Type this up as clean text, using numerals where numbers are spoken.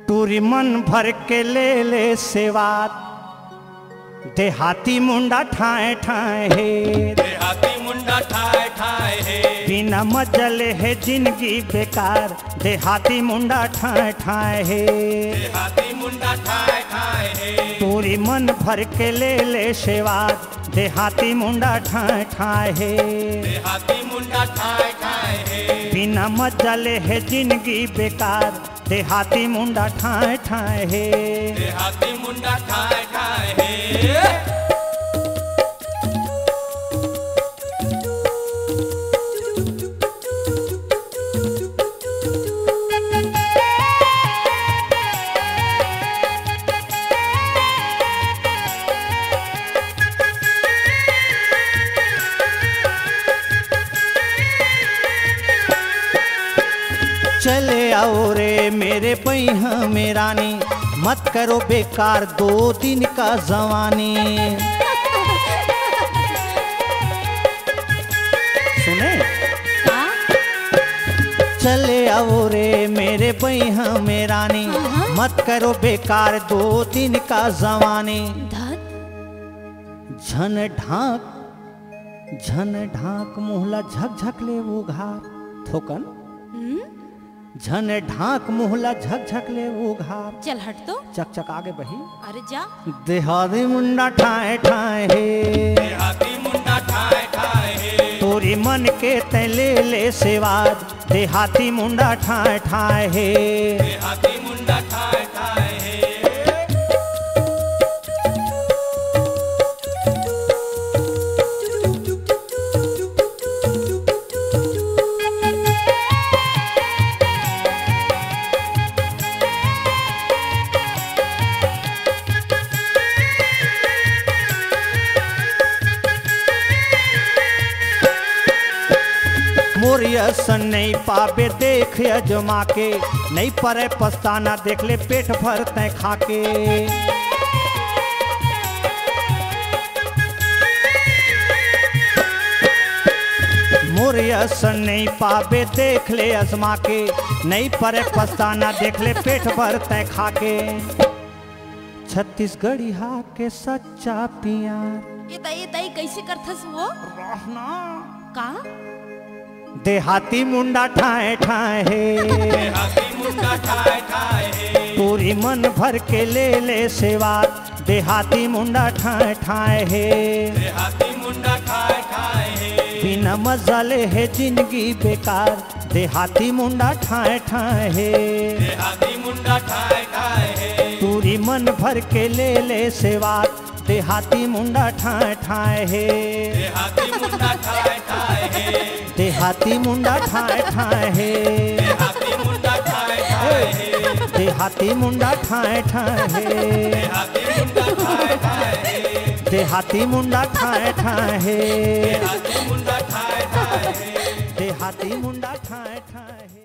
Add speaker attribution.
Speaker 1: टूरी मन भर के ले ले सेवात, देहाती मुंडा ठाए ठाए है,
Speaker 2: देहाती मुंडा ठाए ठाए है,
Speaker 1: बिना मजले है जिंदगी बेकार, देहाती मुंडा ठाए ठाए है,
Speaker 2: देहाती मुंडा ठाए ठाए है,
Speaker 1: टूरी मन भर के ले ले सेवात, देहाती मुंडा ठाए ठाए है,
Speaker 2: देहाती मुंडा ठाए ठाए है,
Speaker 1: बिना मजले है जिंदगी बेकार, देहाती मुंडा ठाए ठाए है,
Speaker 2: देहाती मुंडा ठाए ठाए है।
Speaker 1: चले आओ रे मेरे पैहा में रानी, मत करो बेकार 2 दिन का जवानी। सुने चले आओ रे मेरे पैहा में रानी, मत करो बेकार 2 दिन का जवानी। झन ढाक मुहला झक झक ले वो घार थोकन, झन ढाक मुहला झक झक ले वो घार।
Speaker 3: चल हट तो,
Speaker 1: चक चक आगे बही।
Speaker 3: अरे जा।
Speaker 1: देहाती मुंडा ठाए ठाए है,
Speaker 2: देहाती मुंडा ठाए ठाए है,
Speaker 1: तोरी मन के ते ले ले सेवाद, देहाती मुंडा ठाए ठाए है,
Speaker 2: देहाती मुंडा ठाए ठाए है।
Speaker 1: मोरियसन नहीं पावे देख अजमा के, नहीं परे पछताना देख ले पेट भर तय खाके। मोरियसन नहीं पावे देख ले अजमा के, नहीं परे पछताना देख ले पेट भर तय खाके। छत्तीसगढ़ी हा के सच्चा प्यार,
Speaker 3: ये तई कैसे करथस वो
Speaker 1: रहना
Speaker 3: का?
Speaker 1: देहाती मुंडा ठाए ठाए है,
Speaker 2: देहाती मुंडा ठाए ठाए है,
Speaker 1: पूरी मन भर के ले ले सेवात, देहाती मुंडा ठाए ठाए है,
Speaker 2: देहाती मुंडा ठाए ठाए है,
Speaker 1: बिना मजाले है जिंदगी बेकार, देहाती मुंडा ठाए ठाए है,
Speaker 2: देहाती मुंडा ठाए ठाए है,
Speaker 1: पूरी मन भर के ले ले सेवात, देहाती मुंडा ठाए ठाए है,
Speaker 2: देहाती मुंडा ठाए ठाए है,
Speaker 1: देहाती मुंडा ठाए ठाए है,
Speaker 2: देहाती मुंडा ठाए ठाए है,
Speaker 1: देहाती मुंडा ठाए ठाए है,
Speaker 2: देहाती मुंडा ठाए ठाए है,
Speaker 1: देहाती मुंडा ठाए ठाए है,
Speaker 2: देहाती मुंडा ठाए ठाए है,
Speaker 1: देहाती मुंडा ठाए ठाए है।